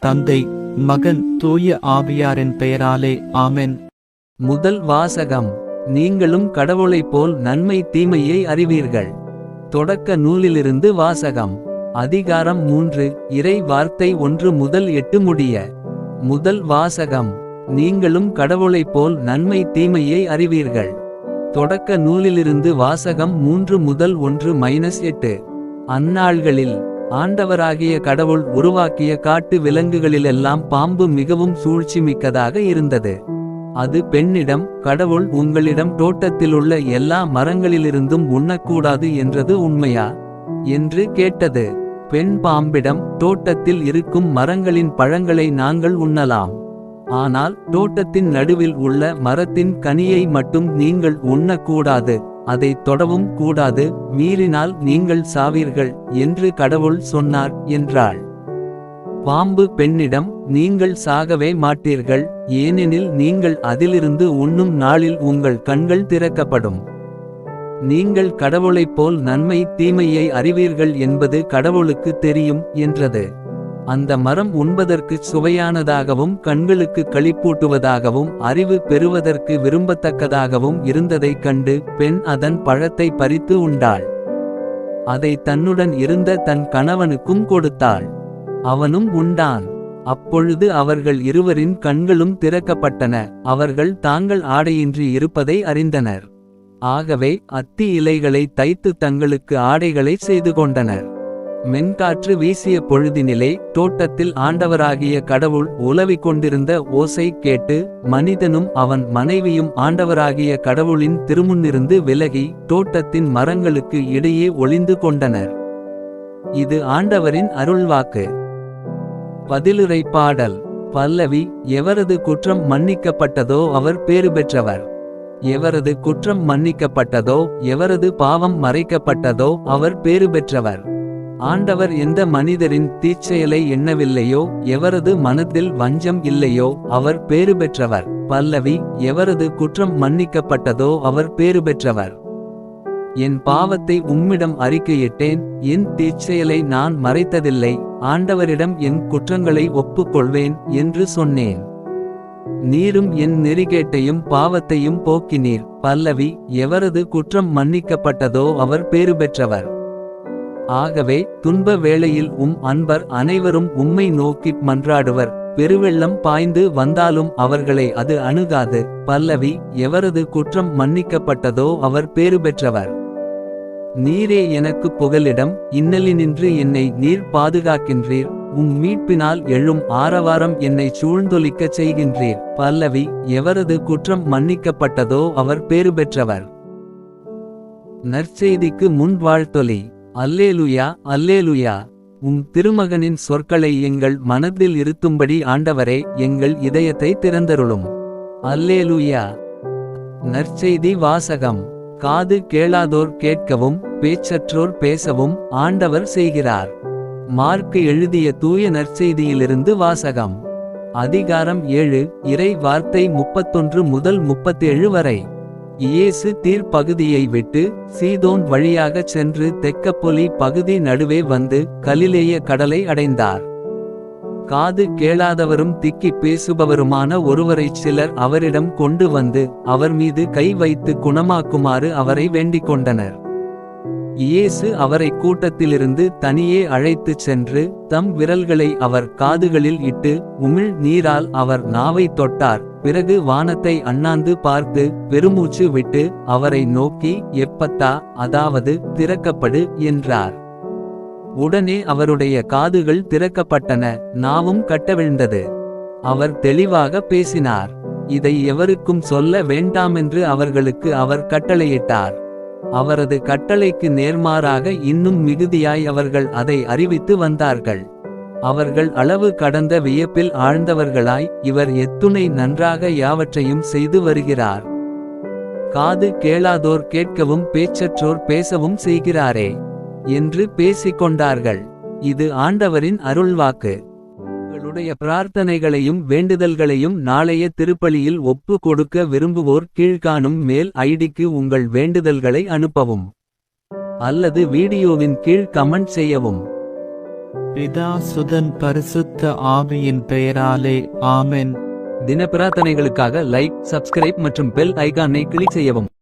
தந்தை, மகன், தூய ஆவியாரின் பெயராலே ஆமென். முதல் வாசகம். நீங்களும் கடவுளைப் போல் நன்மை தீமையை அறிவீர்கள். தொடக்க நூலிலிருந்து வாசகம். அதிகாரம் 3. இறை வார்த்தை 1 முதல் 8 முடிய. முதல் வாசகம். நீங்களும் கடவுளைப் போல் நன்மை தீமையை அறிவீர்கள். தொடக்க நூலிலிருந்து வாசகம் 3 முதல் 1-8. அந்நாள்களில் ஆண்டவராகிய கடவுள் உருவாக்கிய காட்டு விலங்குகளிலெல்லாம் பாம்பு மிகவும் சூழ்ச்சிமிக்கதாக இருந்தது. அது பெண்ணிடம், கடவுள் உங்களிடம் தோட்டத்திலுள்ள எல்லா மரங்களிலிருந்தும் உண்ணக்கூடாது என்றது உண்மையா என்று கேட்டது. பெண் பாம்பிடம், தோட்டத்தில் இருக்கும் மரங்களின் பழங்களை நாங்கள் உண்ணலாம். ஆனால் தோட்டத்தின் நடுவில் உள்ள மரத்தின் கனியை மட்டும் நீங்கள் உண்ணக்கூடாது, அதை தொடவும் கூடாது, மீறினால் நீங்கள் சாவீர்கள் என்று கடவுள் சொன்னார் என்றாள். பாம்பு பெண்ணிடம், நீங்கள் சாகவே மாட்டீர்கள், ஏனெனில் நீங்கள் அதிலிருந்து உண்ணும் நாளில் உங்கள் கண்கள் திறக்கப்படும். நீங்கள் கடவுளைப் போல் நன்மை தீமையை அறிவீர்கள் என்பது கடவுளுக்கு தெரியும் என்றது. அந்த மரம் உண்பதற்கு சுவையானதாகவும் கண்களுக்கு களிப்பூட்டுவதாகவும் அறிவு பெறுவதற்கு விரும்பத்தக்கதாகவும் இருந்ததைக் கண்டு பெண் அதன் பழத்தை பறித்து உண்டாள். அதை தன்னுடன் இருந்த தன் கணவனுக்கும் கொடுத்தாள். அவனும் உண்டான். அப்பொழுது அவர்கள் இருவரின் கண்களும் திறக்கப்பட்டன, அவர்கள் தாங்கள் ஆடையின்றி இருப்பதை அறிந்தனர். ஆகவே அத்தி இலைகளை தைத்து தங்களுக்கு ஆடைகளை செய்து கொண்டனர். மென்காற்று வீசிய பொழுதினிலே தோட்டத்தில் ஆண்டவராகிய கடவுள் உலவிக் கொண்டிருந்த ஓசை கேட்டு மனிதனும் அவன் மனைவியும் ஆண்டவராகிய கடவுளின் திருமுன்னிருந்து விலகி தோட்டத்தின் மரங்களுக்கு இடையே ஒளிந்து கொண்டனர். இது ஆண்டவரின் அருள்வாக்கு. பதிலுரை பாடல். பல்லவி. எவரது குற்றம் மன்னிக்கப்பட்டதோ அவர் பேறு பெற்றவர். எவரது குற்றம் மன்னிக்கப்பட்டதோ, எவரது பாவம் மறைக்கப்பட்டதோ அவர் பேறு பெற்றவர். ஆண்டவர் எந்த மனிதரின் தீச்செயலை எண்ணவில்லையோ, எவரது மனத்தில் வஞ்சம் இல்லையோ அவர் பேறு பெற்றவர். பல்லவி. எவரது குற்றம் மன்னிக்கப்பட்டதோ அவர் பேறு பெற்றவர். என் பாவத்தை உம்மிடம் அறிக்கையிட்டேன், என் தீச்செயலை நான் மறைத்ததில்லை, ஆண்டவரிடம் என் குற்றங்களை ஒப்புக்கொள்வேன் என்று சொன்னேன். நீரும் என் நெறிகேட்டையும் பாவத்தையும் போக்கினீர். பல்லவி. எவரது குற்றம் மன்னிக்கப்பட்டதோ அவர் பேறு பெற்றவர். ஆகவே துன்ப வேளையில் அன்பர் அனைவரும் உம்மை நோக்கி மன்றாடுவர். பெருவெள்ளம் பாய்ந்து வந்தாலும் அவர்களை அது அணுகாது. பல்லவி. எவரது குற்றம் மன்னிக்கப்பட்டதோ அவர் பேறு பெற்றவர். நீரே எனக்கு புகலிடம், இன்னலினின்று என்னை நீர் பாதுகாக்கின்றீர். மீட்பினால் எழும் ஆரவாரம் என்னை சூழ்ந்தொலிக்கச் செய்கின்றீர். பல்லவி. எவரது குற்றம் மன்னிக்கப்பட்டதோ அவர் பேறு பெற்றவர். நற்செய்திக்கு முன் வாழ்த்தொலி. அல்லேலுயா, அல்லேலுயா. திருமகனின் சொற்களை எங்கள் மனதில் இருத்தும்படி ஆண்டவரே எங்கள் இதயத்தை திறந்தருளும். அல்லேலுயா. நற்செய்தி வாசகம். காது கேளாதோர் கேட்கவும், பேச்சற்றோர் பேசவும் ஆண்டவர் செய்கிறார். மார்க்கு எழுதிய தூய நற்செய்தியிலிருந்து வாசகம். அதிகாரம் 7. இறை வார்த்தை 31 முதல் 37 வரை. இயேசு தீர் பகுதியை விட்டு சீதோன் வழியாகச் சென்று தெக்கப்பொலி பகுதி நடுவே வந்து கலிலேய கடலை அடைந்தார். காது கேளாதவரும் திக்கிப் பேசுபவருமான ஒருவரைச் சிலர் அவரிடம் கொண்டு வந்து அவர் மீது கை வைத்து குணமாக்குமாறு அவரை வேண்டிக் கொண்டனர். இயேசு அவரை கூட்டத்திலிருந்து தனியே அழைத்துச் சென்று தம் விரல்களை அவர் காதுகளில் இட்டு உமிழ் நீரால் அவர் நாவை தொட்டார். பிறகு வானத்தை அண்ணாந்து பார்த்து பெருமூச்சு விட்டு அவரை நோக்கி எப்பத்தா, அதாவது திறக்கப்படு என்றார். உடனே அவருடைய காதுகள் திறக்கப்பட்டன, நாவும் கட்டவிழ்ந்தது. அவர் தெளிவாக பேசினார். இதை எவருக்கும் சொல்ல வேண்டாமென்று அவர்களுக்கு அவர் கட்டளையிட்டார். அவரது கட்டளைக்கு நேர்மாறாக இன்னும் மிகுதியாய் அவர்கள் அதை அறிவித்து வந்தார்கள். அவர்கள் அளவு கடந்த வியப்பில் ஆழ்ந்தவர்களாய், இவர் எத்துணை நன்றாக யாவற்றையும் செய்து வருகிறார். காது கேளாதோர் கேட்கவும் பேச்சற்றோர் பேசவும் செய்கிறாரே என்று பேசிக்கொண்டார்கள். இது ஆண்டவரின் அருள்வாக்கு. உங்களுடைய பிரார்த்தனைகளையும் வேண்டுதல்களையும் நாளைய திருப்பலியில் ஒப்பு கொடுக்க விரும்புவோர் கீழ்காணும் மெயில் ஐடிக்கு உங்கள் வேண்டுதல்களை அனுப்பவும் அல்லது வீடியோவின் கீழ் கமெண்ட் செய்யவும். பிதா சுதன் பரிசுத்த ஆவியின் பெயராலே ஆமென். தின பிரார்த்தனைகளுக்காக லைக், சப்ஸ்கிரைப் மற்றும் பெல் ஐகானை கிளிக் செய்யவும்.